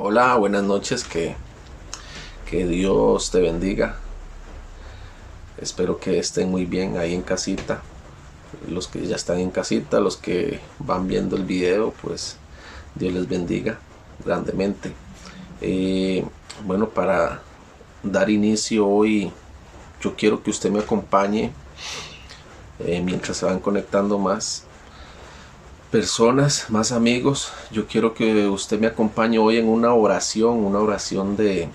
Hola, buenas noches, que Dios te bendiga. Espero que estén muy bien ahí en casita. Los que ya están en casita, los que van viendo el video, pues Dios les bendiga grandemente. Eh, bueno, para dar inicio hoy, yo quiero que usted me acompañe mientras se van conectando más personas, más amigos. Yo quiero que usted me acompañe hoy en una oración de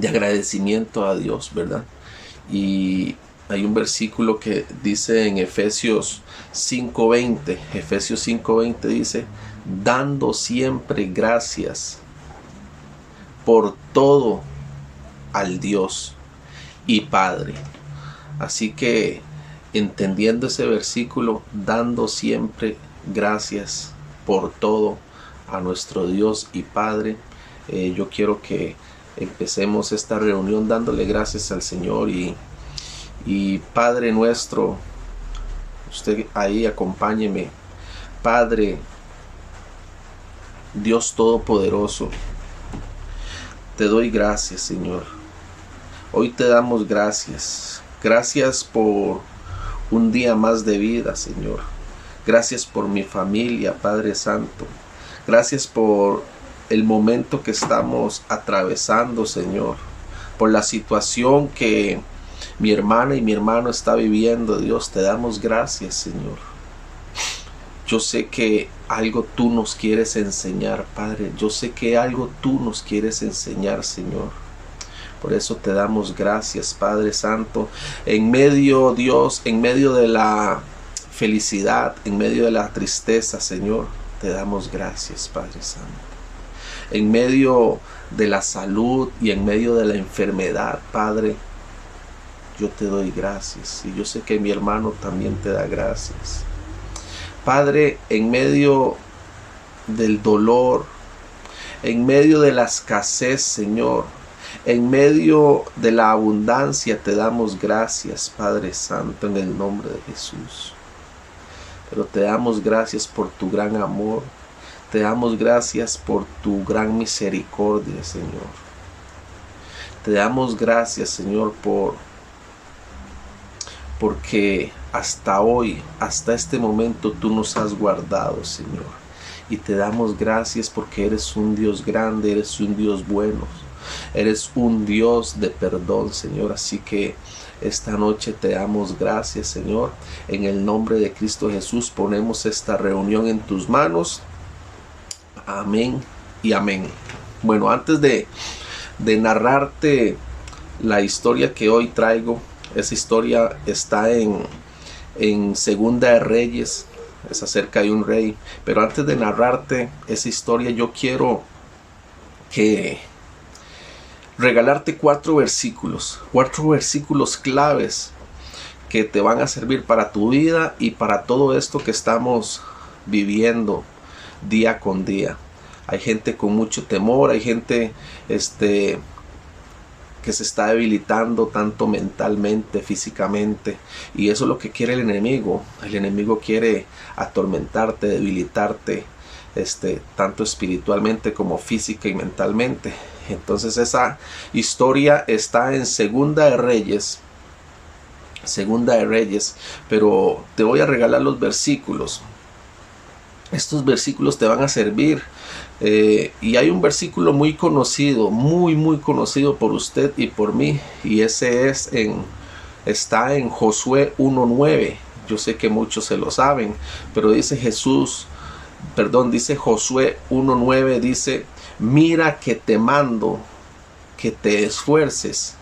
agradecimiento a Dios, ¿verdad? Y hay un versículo que dice en Efesios 5:20 dice, dando siempre gracias por todo al Dios y Padre. Así que entendiendo ese versículo, dando siempre gracias por todo a nuestro Dios y Padre, yo quiero que empecemos esta reunión dándole gracias al Señor y Padre nuestro, usted ahí acompáñeme. Padre, Dios Todopoderoso, te doy gracias, Señor. Hoy te damos gracias. Gracias por un día más de vida, Señor. Gracias por mi familia, Padre Santo. Gracias por el momento que estamos atravesando, Señor. Por la situación que mi hermana y mi hermano está viviendo. Dios, te damos gracias, Señor. Yo sé que algo tú nos quieres enseñar, Padre. Yo sé que algo tú nos quieres enseñar, Señor. Por eso te damos gracias, Padre Santo. En medio, Dios, en medio de la felicidad, en medio de la tristeza, Señor, te damos gracias, Padre Santo. En medio de la salud y en medio de la enfermedad, Padre, yo te doy gracias. Y yo sé que mi hermano también te da gracias. Padre, en medio del dolor, en medio de la escasez, Señor, en medio de la abundancia, te damos gracias, Padre Santo, en el nombre de Jesús. Pero te damos gracias por tu gran amor. Te damos gracias por tu gran misericordia, Señor. Te damos gracias, Señor, porque hasta hoy, hasta este momento, tú nos has guardado, Señor. Y te damos gracias porque eres un Dios grande, eres un Dios bueno. Eres un Dios de perdón, Señor. Así que esta noche te damos gracias, Señor. En el nombre de Cristo Jesús ponemos esta reunión en tus manos. Amén y amén. Bueno, antes de narrarte la historia que hoy traigo, esa historia está en Segunda de Reyes. Es acerca de un rey. Pero antes de narrarte esa historia, yo quiero regalarte cuatro versículos claves que te van a servir para tu vida y para todo esto que estamos viviendo día con día. Hay gente con mucho temor, hay gente que se está debilitando tanto mentalmente, físicamente, y eso es lo que quiere el enemigo. El enemigo quiere atormentarte, debilitarte, tanto espiritualmente como física y mentalmente. Entonces esa historia está en Segunda de Reyes, pero te voy a regalar los versículos. Estos versículos te van a servir. Y hay un versículo muy conocido, muy conocido por usted y por mí, y ese está en Josué 1:9. Yo sé que muchos se lo saben, pero dice Josué 1:9, dice: mira que te mando que te esfuerces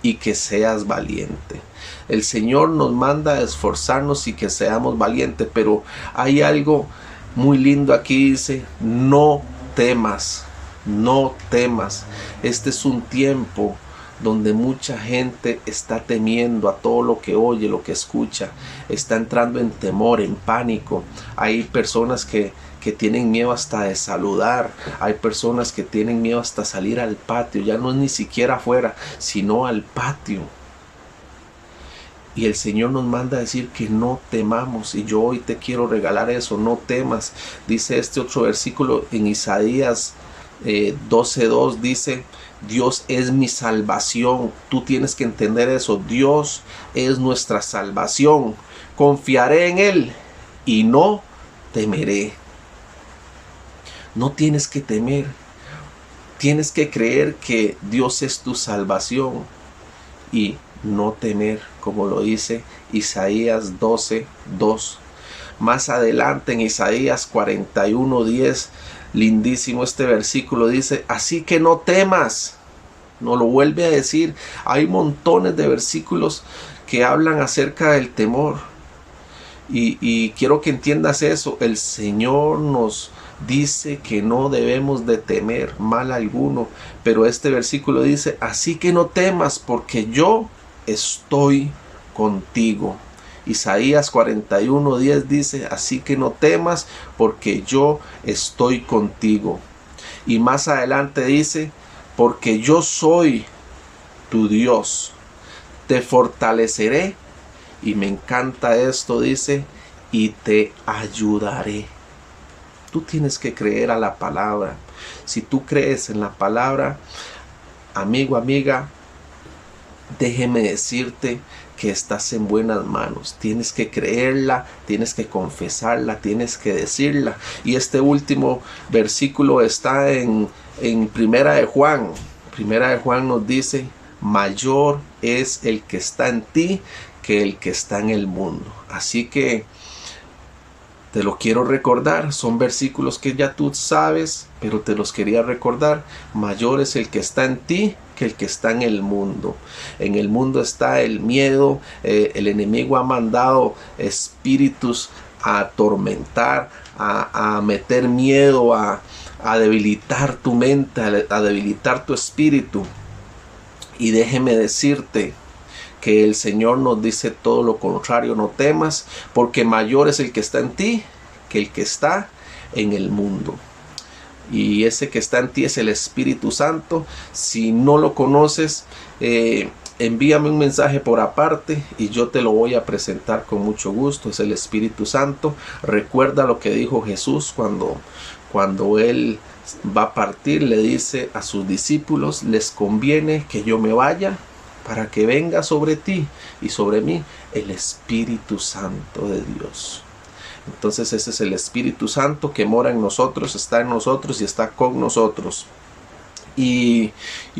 y que seas valiente. El Señor nos manda a esforzarnos y que seamos valientes, pero hay algo muy lindo aquí, dice: no temas, no temas. Este es un tiempo donde mucha gente está temiendo a todo lo que oye, lo que escucha, está entrando en temor, en pánico. Hay personas que tienen miedo hasta de saludar, hay personas que tienen miedo hasta salir al patio, ya no es ni siquiera afuera, sino al patio. Y el Señor nos manda a decir que no temamos, y yo hoy te quiero regalar eso: no temas. Dice este otro versículo en Isaías 12:2 dice: Dios es mi salvación. Tú tienes que entender eso. Dios es nuestra salvación. Confiaré en Él y no temeré. No tienes que temer. Tienes que creer que Dios es tu salvación y no temer, como lo dice Isaías 12:2. Más adelante en Isaías 41:10, lindísimo este versículo, dice: así que no temas. Nos lo vuelve a decir. Hay montones de versículos que hablan acerca del temor. Y quiero que entiendas eso. El Señor nos dice que no debemos de temer mal alguno. Pero este versículo dice: así que no temas, porque yo estoy contigo. Isaías 41:10 dice: así que no temas, porque yo estoy contigo. Y más adelante dice: porque yo soy tu Dios, te fortaleceré. Y me encanta esto, dice: y te ayudaré. Tú tienes que creer a la palabra. Si tú crees en la palabra, amigo, amiga, déjeme decirte que estás en buenas manos. Tienes que creerla, tienes que confesarla, tienes que decirla. Y este último versículo está en Primera de Juan. Primera de Juan nos dice: mayor es el que está en ti que el que está en el mundo. Así que te lo quiero recordar. Son versículos que ya tú sabes, pero te los quería recordar. Mayor es el que está en ti que el que está en el mundo. En el mundo está el miedo. El enemigo ha mandado espíritus a atormentar, a meter miedo, a debilitar tu mente, a debilitar tu espíritu. Y déjeme decirte que el Señor nos dice todo lo contrario: no temas, porque mayor es el que está en ti que el que está en el mundo. Y ese que está en ti es el Espíritu Santo. Si no lo conoces, envíame un mensaje por aparte y yo te lo voy a presentar con mucho gusto. Es el Espíritu Santo. Recuerda lo que dijo Jesús cuando Él va a partir. Le dice a sus discípulos: les conviene que yo me vaya, para que venga sobre ti y sobre mí el Espíritu Santo de Dios. Entonces ese es el Espíritu Santo que mora en nosotros, está en nosotros y está con nosotros. Y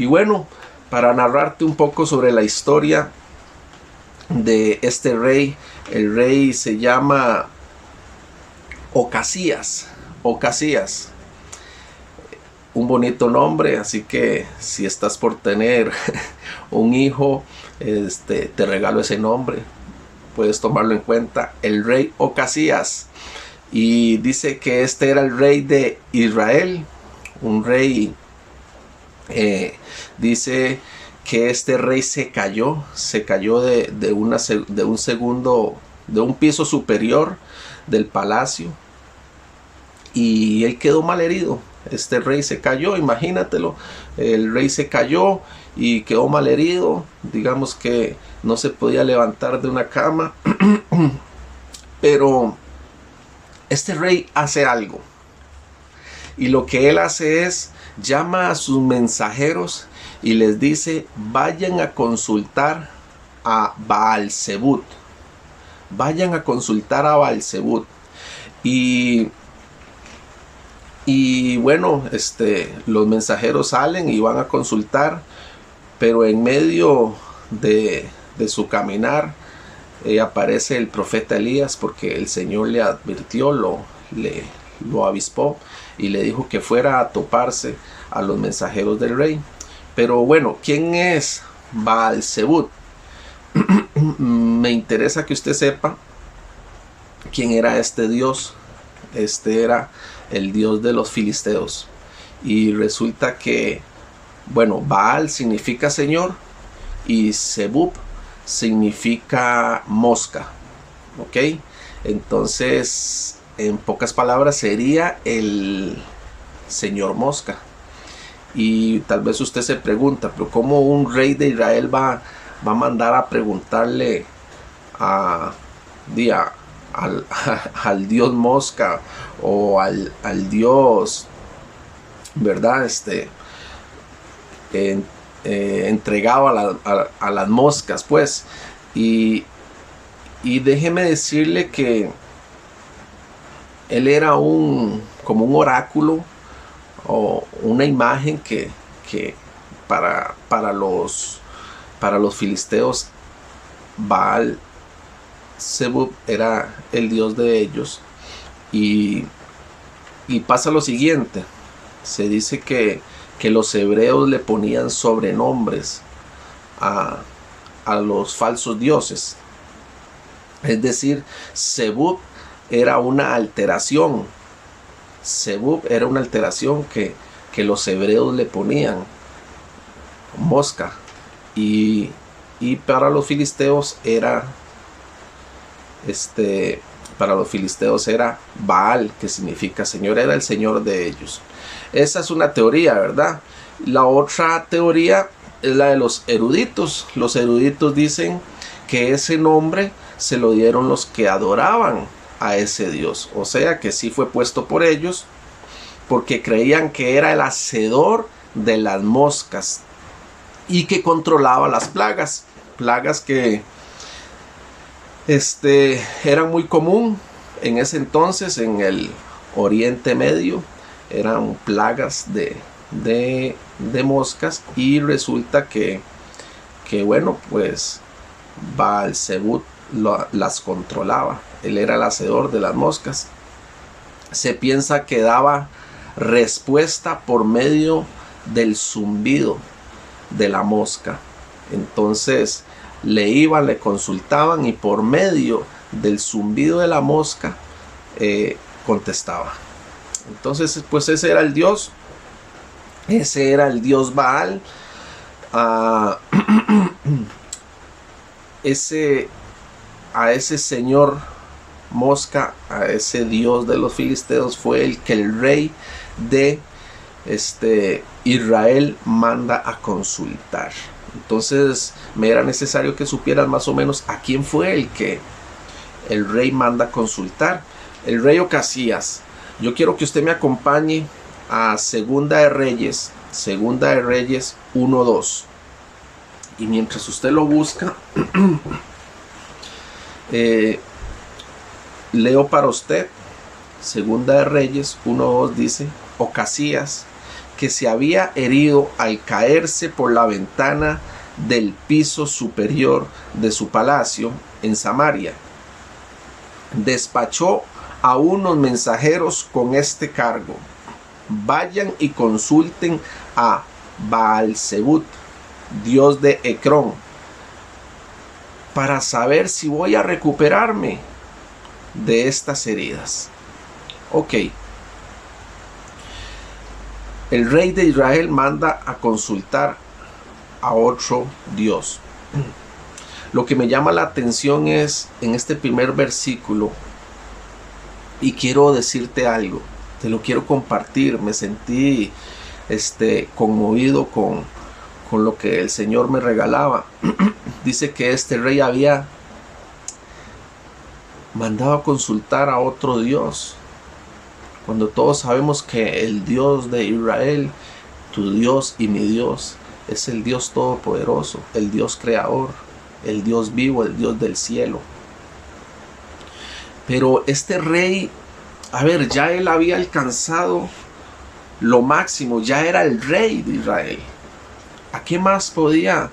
bueno, para narrarte un poco sobre la historia de este rey, el rey se llama Ocasías. Ocasías. Un bonito nombre, así que si estás por tener un hijo, te regalo ese nombre, puedes tomarlo en cuenta: el rey Ocasías. Y dice que este era el rey de Israel, un rey, dice que este rey se cayó de un piso superior del palacio, y él quedó mal herido. Este rey se cayó, imagínatelo. El rey se cayó y quedó mal herido. Digamos que no se podía levantar de una cama. Pero este rey hace algo. Y lo que él hace es: llama a sus mensajeros y les dice: vayan a consultar a Baal-Zebut. Vayan a consultar a Baal-Zebut. Y bueno, los mensajeros salen y van a consultar, pero en medio de su caminar aparece el profeta Elías, porque el Señor le advirtió, lo avispó y le dijo que fuera a toparse a los mensajeros del rey. Pero bueno, ¿quién es Baal-Zebut? Me interesa que usted sepa quién era este Dios. Era el Dios de los filisteos. Y resulta que, bueno, Baal significa Señor y Zebub significa mosca. ¿Ok? Entonces, en pocas palabras, sería el Señor Mosca. Y tal vez usted se pregunta: pero ¿cómo un rey de Israel va a mandar a preguntarle al Dios Mosca o al Dios ¿verdad? Entregado a las moscas, pues. Y déjeme decirle que él era como un oráculo o una imagen que para los filisteos, Baal Zebub era el dios de ellos. Y pasa lo siguiente: se dice que los hebreos le ponían sobrenombres a los falsos dioses. Es decir, Zebub era una alteración. Zebub era una alteración que los hebreos le ponían, mosca. Y para los filisteos era Baal, que significa Señor, era el Señor de ellos. Esa es una teoría, ¿verdad? La otra teoría es la de los eruditos. Los eruditos dicen que ese nombre se lo dieron los que adoraban a ese dios. O sea que sí fue puesto por ellos, porque creían que era el hacedor de las moscas y que controlaba las plagas. Plagas que eran muy común en ese entonces en el Oriente Medio. Eran plagas de moscas, y resulta que bueno, pues Baal Zebub las controlaba. Él era el hacedor de las moscas. Se piensa que daba respuesta por medio del zumbido de la mosca. Entonces le consultaban, y por medio del zumbido de la mosca contestaba. Entonces, pues ese era el dios Baal. A ese señor mosca, a ese dios de los filisteos, fue el que el rey de Israel manda a consultar. Entonces me era necesario que supieran más o menos a quién fue el que el rey manda a consultar. El rey Ocasías. Yo quiero que usted me acompañe a Segunda de Reyes 1:2. Y mientras usted lo busca, leo para usted. Segunda de Reyes 1:2 dice: Ocasías, que se había herido al caerse por la ventana del piso superior de su palacio en Samaria, despachó a unos mensajeros con este cargo: vayan y consulten a Baal Zebub, dios de Ecrón, para saber si voy a recuperarme de estas heridas. Ok. El rey de Israel manda a consultar a otro dios. Lo que me llama la atención es en este primer versículo, y quiero decirte algo, te lo quiero compartir. Me sentí conmovido con lo que el Señor me regalaba. Dice que este rey había mandado a consultar a otro dios, cuando todos sabemos que el Dios de Israel, tu Dios y mi Dios, es el Dios todopoderoso, el Dios creador, el Dios vivo, el Dios del cielo. Pero este rey, ya él había alcanzado lo máximo, ya era el rey de Israel. ¿A qué más podía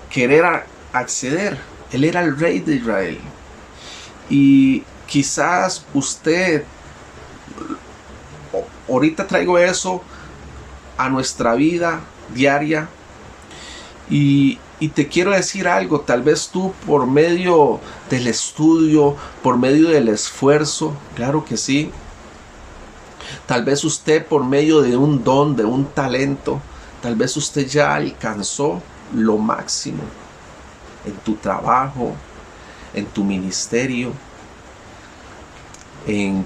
querer acceder? Él era el rey de Israel. Y quizás usted, ahorita traigo eso a nuestra vida diaria, y te quiero decir algo. Tal vez tú, por medio del estudio, por medio del esfuerzo, claro que sí, tal vez usted, por medio de un don, de un talento, tal vez usted ya alcanzó lo máximo en tu trabajo, en tu ministerio, en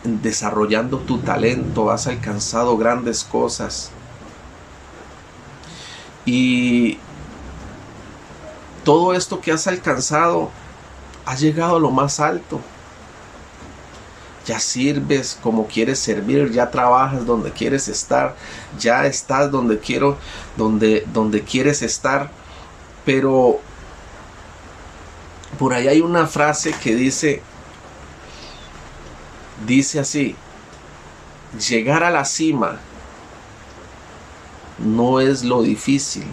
desarrollando tu talento, has alcanzado grandes cosas. Y todo esto que has alcanzado, has llegado a lo más alto. ya sirves como quieres servir, ya trabajas donde quieres estar, ya estás donde quieres estar. Pero por ahí hay una frase que dice así: llegar a la cima no es lo difícil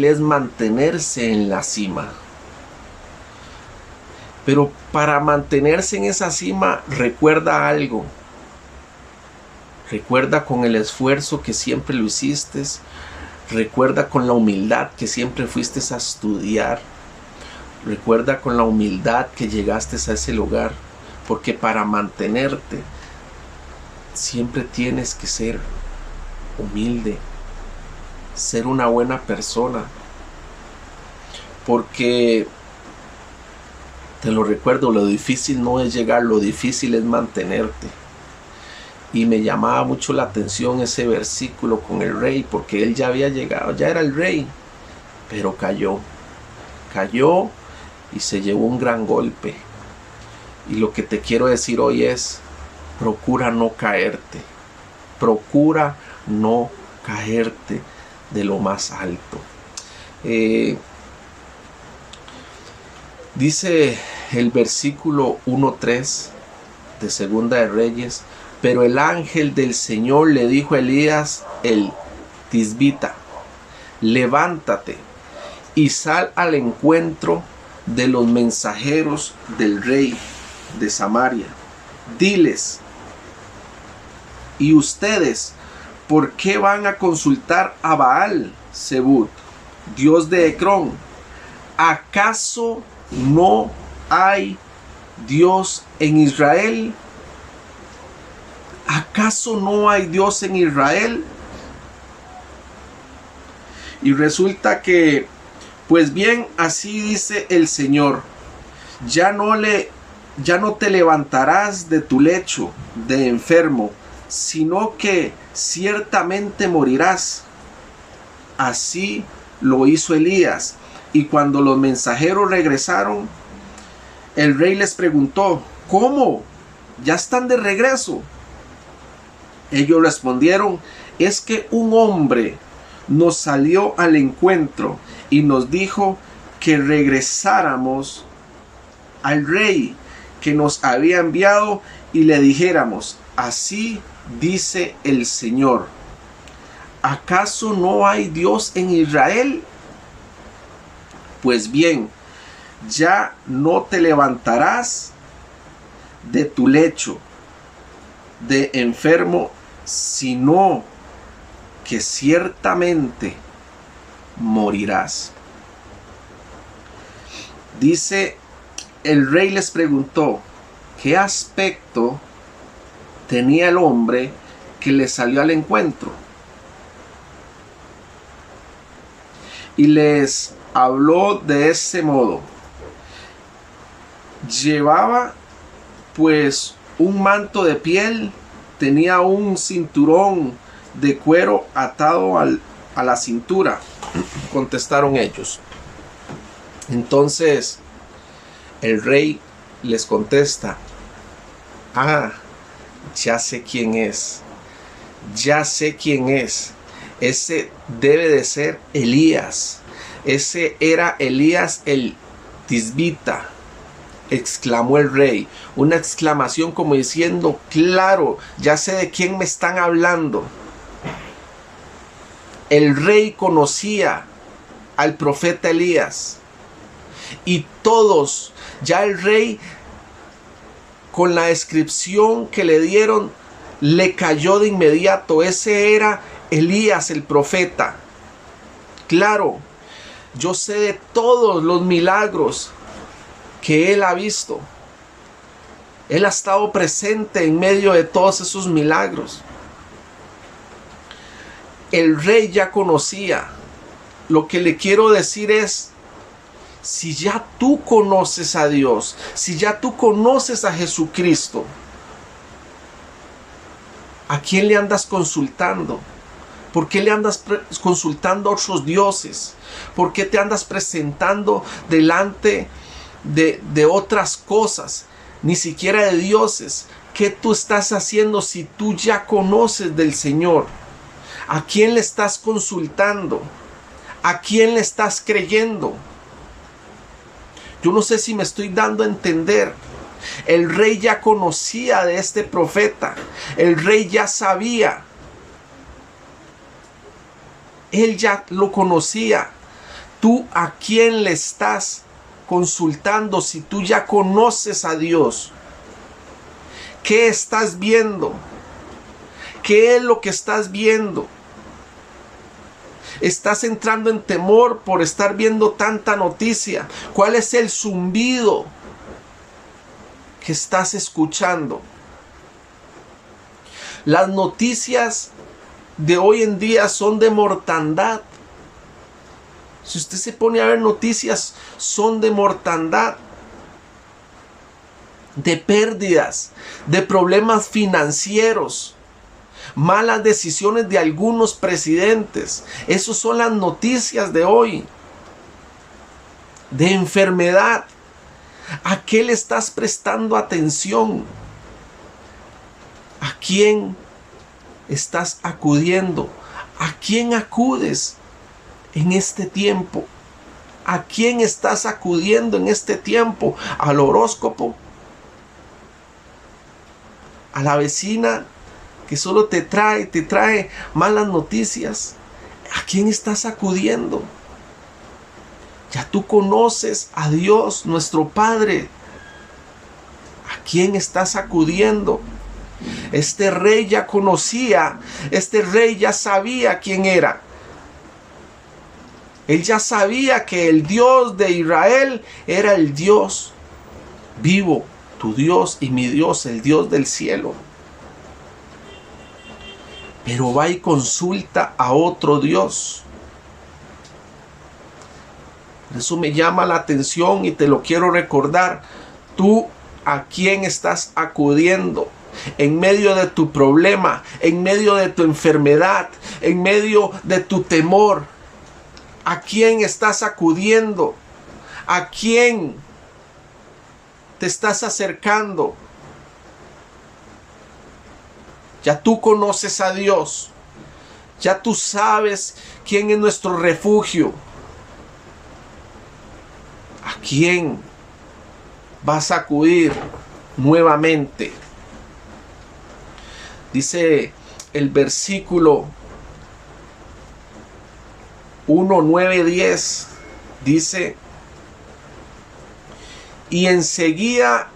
es mantenerse en la cima. Pero para mantenerse en esa cima, recuerda algo. Recuerda con el esfuerzo que siempre lo hiciste. Recuerda con la humildad que siempre fuiste a estudiar. Recuerda con la humildad que llegaste a ese lugar. Porque para mantenerte, siempre tienes que ser humilde. Ser una buena persona. Porque te lo recuerdo, lo difícil no es llegar, lo difícil es mantenerte. Y me llamaba mucho la atención ese versículo con el rey, porque él ya había llegado, ya era el rey, pero cayó y se llevó un gran golpe. Y lo que te quiero decir hoy es: procura no caerte, procura no caerte de lo más alto. Dice el versículo 1:3 de Segunda de Reyes: pero el ángel del Señor le dijo a Elías el tisbita: levántate y sal al encuentro de los mensajeros del rey de Samaria. Diles: ¿y ustedes por qué van a consultar a Baal Zebud, dios de Ecrón? ¿Acaso no hay Dios en Israel? ¿Acaso no hay Dios en Israel? Y resulta que, pues bien, así dice el Señor: ya no te levantarás de tu lecho de enfermo, sino que ciertamente morirás. Así lo hizo Elías. Y cuando los mensajeros regresaron, el rey les preguntó: ¿cómo? ¿Ya están de regreso? Ellos respondieron: es que un hombre nos salió al encuentro y nos dijo que regresáramos al rey que nos había enviado y le dijéramos: así dice el Señor, ¿acaso no hay Dios en Israel? Pues bien, ya no te levantarás de tu lecho de enfermo, sino que ciertamente morirás. Dice, el rey les preguntó: ¿qué aspecto tenía el hombre que le salió al encuentro? Y les habló de ese modo: llevaba pues un manto de piel, tenía un cinturón de cuero atado a la cintura. Contestaron ellos. Entonces el rey les contesta: ah, ya sé quién es. Ya sé quién es. Ese debe de ser Elías. Ese era Elías el tisbita. Exclamó el rey. Una exclamación como diciendo: claro, ya sé de quién me están hablando. El rey conocía al profeta Elías. Y todos, ya el rey, con la descripción que le dieron, le cayó de inmediato. Ese era Elías el profeta. Claro, yo sé de todos los milagros que él ha visto. Él ha estado presente en medio de todos esos milagros. El rey ya conocía. Lo que le quiero decir es: si ya tú conoces a Dios, si ya tú conoces a Jesucristo, ¿a quién le andas consultando? ¿Por qué le andas consultando a otros dioses? ¿Por qué te andas presentando delante de otras cosas? ni siquiera de dioses. ¿Qué tú estás haciendo si tú ya conoces del Señor? ¿A quién le estás consultando? ¿A quién le estás creyendo? Yo no sé si me estoy dando a entender. El rey ya conocía de este profeta. El rey ya sabía. Él ya lo conocía. ¿Tú a quién le estás consultando si tú ya conoces a Dios? ¿Qué estás viendo? ¿Qué es lo que estás viendo? ¿Estás entrando en temor por estar viendo tanta noticia? ¿Cuál es el zumbido que estás escuchando? Las noticias de hoy en día son de mortandad. Si usted se pone a ver noticias, son de mortandad, de pérdidas, de problemas financieros, malas decisiones de algunos presidentes. Esas son las noticias de hoy. De enfermedad. ¿A qué le estás prestando atención? ¿A quién estás acudiendo? ¿A quién acudes en este tiempo? ¿A quién estás acudiendo en este tiempo? ¿Al horóscopo? ¿A la vecina que solo te trae malas noticias? ¿A quién estás acudiendo? Ya tú conoces a Dios, nuestro Padre. ¿A quién estás acudiendo? Este rey ya conocía, este rey ya sabía quién era. Él ya sabía que el Dios de Israel era el Dios vivo, tu Dios y mi Dios, el Dios del cielo. Pero va y consulta a otro Dios. Por eso me llama la atención y te lo quiero recordar. ¿Tú a quién estás acudiendo? En medio de tu problema, en medio de tu enfermedad, en medio de tu temor. ¿A quién estás acudiendo? ¿A quién te estás acercando? Ya tú conoces a Dios. Ya tú sabes quién es nuestro refugio. ¿A quién vas a acudir nuevamente? Dice el versículo 1, 9, 10. Dice: y enseguida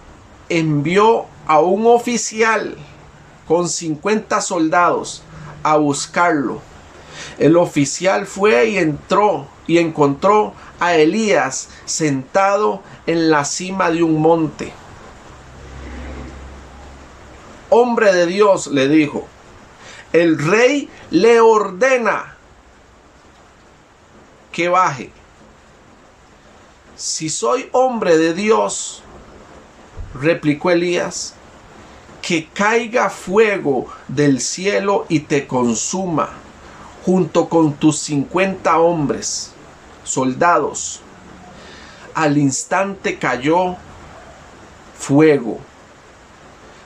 envió a un oficial con 50 soldados a buscarlo. El oficial fue y entró y encontró a Elías sentado en la cima de un monte. Hombre de Dios, le dijo, el rey le ordena que baje. Si soy hombre de Dios, replicó Elías, que caiga fuego del cielo y te consuma, junto con tus 50 hombres, soldados. Al instante cayó fuego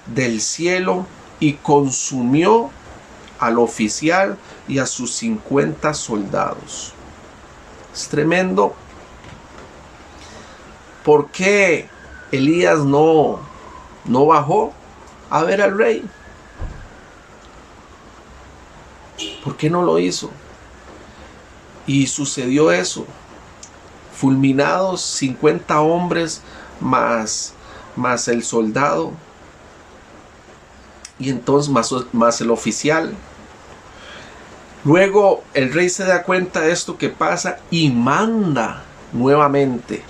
del cielo y consumió al oficial y a sus 50 soldados. Es tremendo. ¿Por qué Elías no bajó a ver al rey? ¿Por qué no lo hizo? Y sucedió eso. Fulminados 50 hombres más el soldado. Y entonces más el oficial. Luego el rey se da cuenta de esto que pasa y manda nuevamente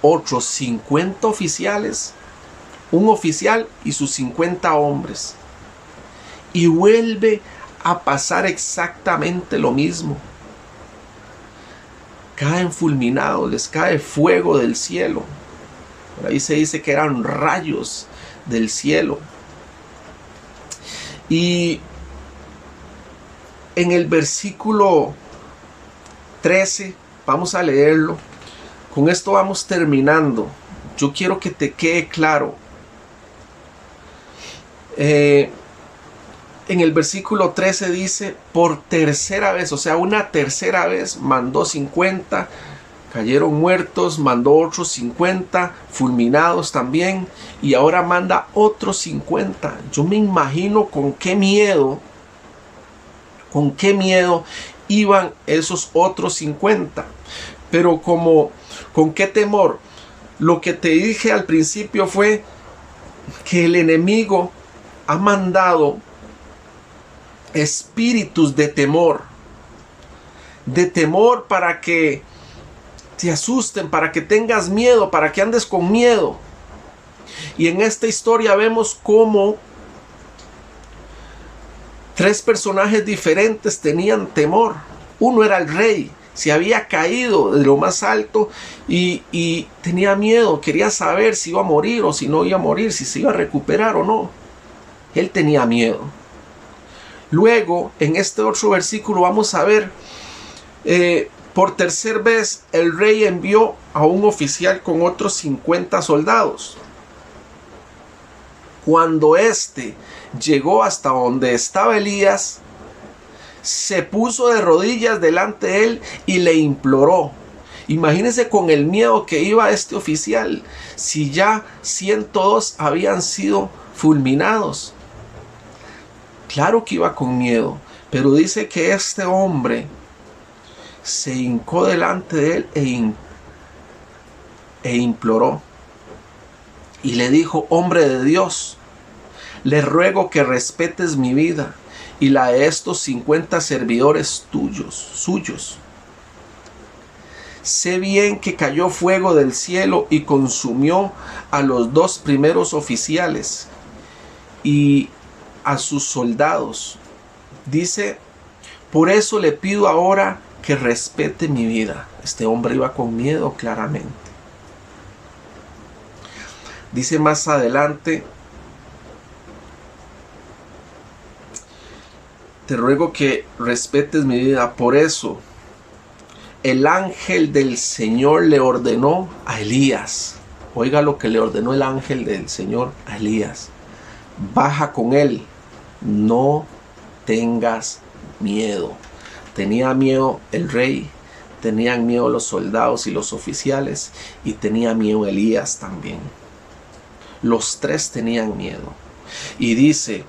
otros 50 oficiales, un oficial y sus 50 hombres. Y vuelve a pasar exactamente lo mismo. Caen fulminados, les cae fuego del cielo. Por ahí se dice que eran rayos del cielo. Y en el versículo 13, vamos a leerlo. Con esto vamos terminando. yo quiero que te quede claro. En el versículo 13 dice, por tercera vez, o sea, una tercera vez mandó 50, cayeron muertos, mandó otros 50, fulminados también, y ahora manda otros 50. Yo me imagino con qué miedo iban esos otros 50. Pero con qué temor. Lo que te dije al principio fue que el enemigo ha mandado espíritus de temor para que te asusten, para que tengas miedo, para que andes con miedo. Y en esta historia vemos cómo 3 personajes diferentes tenían temor. Uno era el rey, se había caído de lo más alto y tenía miedo, quería saber si iba a morir o si no iba a morir, si se iba a recuperar o no. Él tenía miedo. Luego, en este otro versículo vamos a ver, por tercera vez el rey envió a un oficial con otros 50 soldados. Cuando éste llegó hasta donde estaba Elías, se puso de rodillas delante de él y le imploró. Imagínense con el miedo que iba este oficial, si ya 102 habían sido fulminados. Claro que iba con miedo, pero dice que este hombre se hincó delante de él e imploró. Y le dijo, hombre de Dios, le ruego que respetes mi vida y la de estos 50 servidores suyos. Sé bien que cayó fuego del cielo y consumió a los 2 primeros oficiales y a sus soldados. Dice, por eso le pido ahora que respete mi vida. Este hombre iba con miedo claramente. Dice más adelante, te ruego que respetes mi vida. Por eso el ángel del Señor le ordenó a Elías. Oiga lo que le ordenó el ángel del Señor a Elías. Baja con él. No tengas miedo. Tenía miedo el rey, tenían miedo los soldados y los oficiales, y tenía miedo Elías también. Los 3 tenían miedo. Y dice,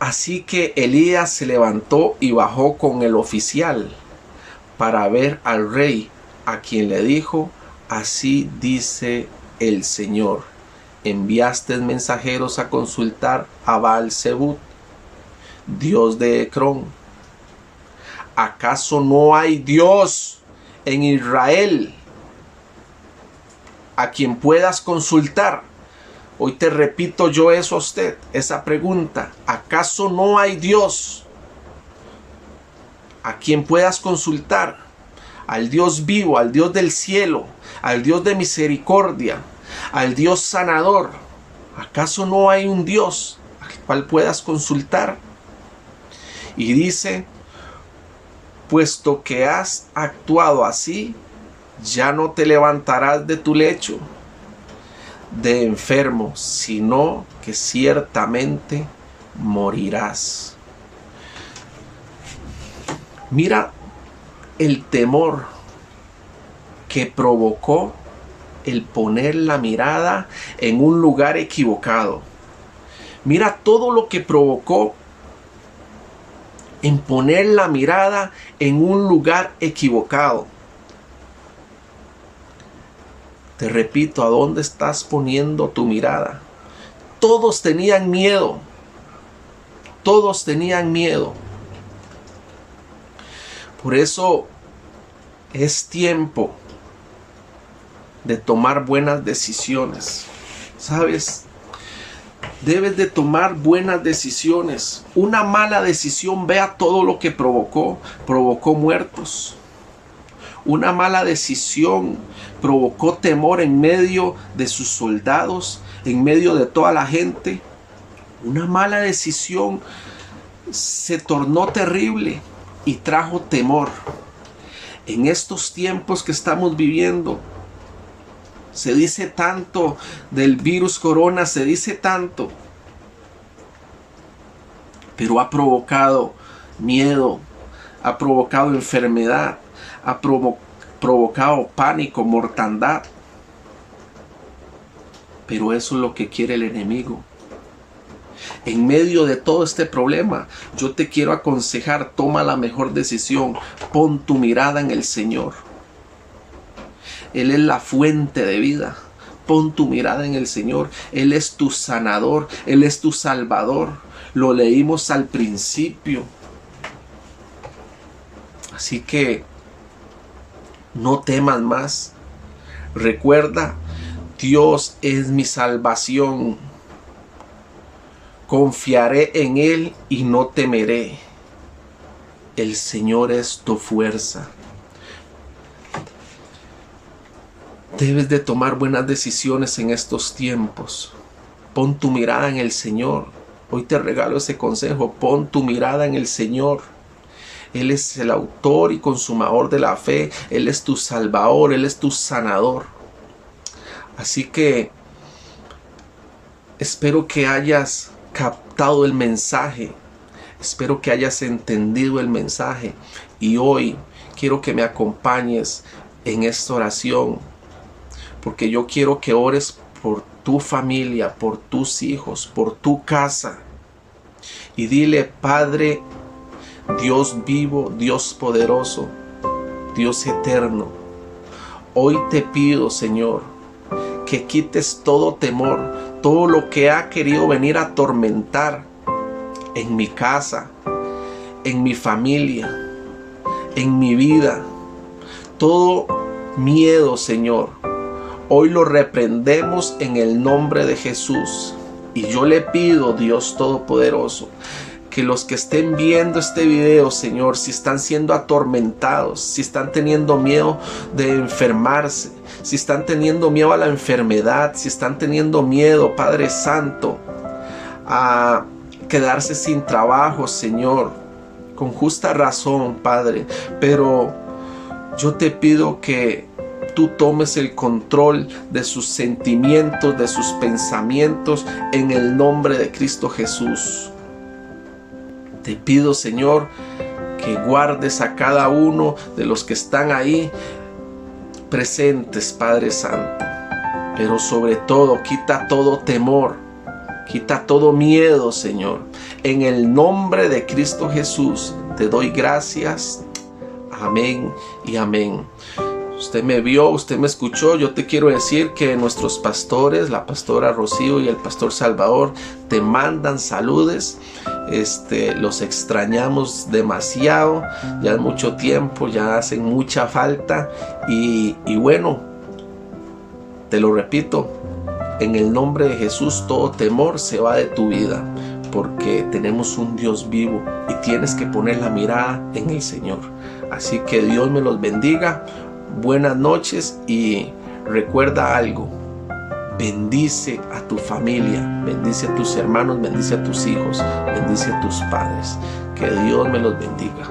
así que Elías se levantó y bajó con el oficial para ver al rey, a quien le dijo, así dice el Señor, enviaste mensajeros a consultar a Baal-Zebub, dios de Ecrón. ¿Acaso no hay Dios en Israel a quien puedas consultar? Hoy te repito yo eso a usted, esa pregunta. ¿Acaso no hay Dios a quien puedas consultar? Al Dios vivo, al Dios del cielo, al Dios de misericordia, al Dios sanador. ¿Acaso no hay un Dios al cual puedas consultar? Y dice, puesto que has actuado así, ya no te levantarás de tu lecho de enfermo, sino que ciertamente morirás. Mira el temor que provocó el poner la mirada en un lugar equivocado. Mira todo lo que provocó en poner la mirada en un lugar equivocado. Te repito, ¿a dónde estás poniendo tu mirada? Todos tenían miedo. Todos tenían miedo. Por eso es tiempo de tomar buenas decisiones. ¿Sabes? Debes de tomar buenas decisiones. Una mala decisión, vea todo lo que provocó. Provocó muertos. Una mala decisión provocó temor en medio de sus soldados, en medio de toda la gente. Una mala decisión se tornó terrible y trajo temor. En estos tiempos que estamos viviendo, se dice tanto del virus corona, se dice tanto, pero ha provocado miedo, ha provocado enfermedad, ha provocado pánico, mortandad. Pero eso es lo que quiere el enemigo. En medio de todo este problema, yo te quiero aconsejar, toma la mejor decisión, pon tu mirada en el Señor. Él es la fuente de vida. Pon tu mirada en el Señor. Él es tu sanador, Él es tu salvador. Lo leímos al principio. Así que no temas más. Recuerda, Dios es mi salvación. Confiaré en Él y no temeré. El Señor es tu fuerza. Debes de tomar buenas decisiones en estos tiempos. Pon tu mirada en el Señor. Hoy te regalo ese consejo. Pon tu mirada en el Señor. Él es el autor y consumador de la fe. Él es tu salvador. Él es tu sanador. Así que espero que hayas captado el mensaje. Espero que hayas entendido el mensaje. Y hoy quiero que me acompañes en esta oración. Porque yo quiero que ores por tu familia, por tus hijos, por tu casa. Y dile: Padre, Dios vivo, Dios poderoso, Dios eterno, hoy te pido, Señor, que quites todo temor, todo lo que ha querido venir a atormentar en mi casa, en mi familia, en mi vida. Todo miedo, Señor, hoy lo reprendemos en el nombre de Jesús. Y yo le pido, Dios Todopoderoso, que los que estén viendo este video, Señor, si están siendo atormentados, si están teniendo miedo de enfermarse, si están teniendo miedo a la enfermedad, si están teniendo miedo, Padre Santo, a quedarse sin trabajo, Señor, con justa razón, Padre, pero yo te pido que tú tomes el control de sus sentimientos, de sus pensamientos, en el nombre de Cristo Jesús. Te pido, Señor, que guardes a cada uno de los que están ahí presentes, Padre Santo. Pero sobre todo, quita todo temor, quita todo miedo, Señor. En el nombre de Cristo Jesús, te doy gracias. Amén y amén. Usted me vio, usted me escuchó. Yo te quiero decir que nuestros pastores, la pastora Rocío y el pastor Salvador, te mandan saludes. Los extrañamos demasiado. Ya es mucho tiempo, ya hacen mucha falta. Y bueno, te lo repito, en el nombre de Jesús todo temor se va de tu vida, porque tenemos un Dios vivo y tienes que poner la mirada en el Señor. Así que Dios me los bendiga. Buenas noches y recuerda algo: bendice a tu familia, bendice a tus hermanos, bendice a tus hijos, bendice a tus padres. Que Dios me los bendiga.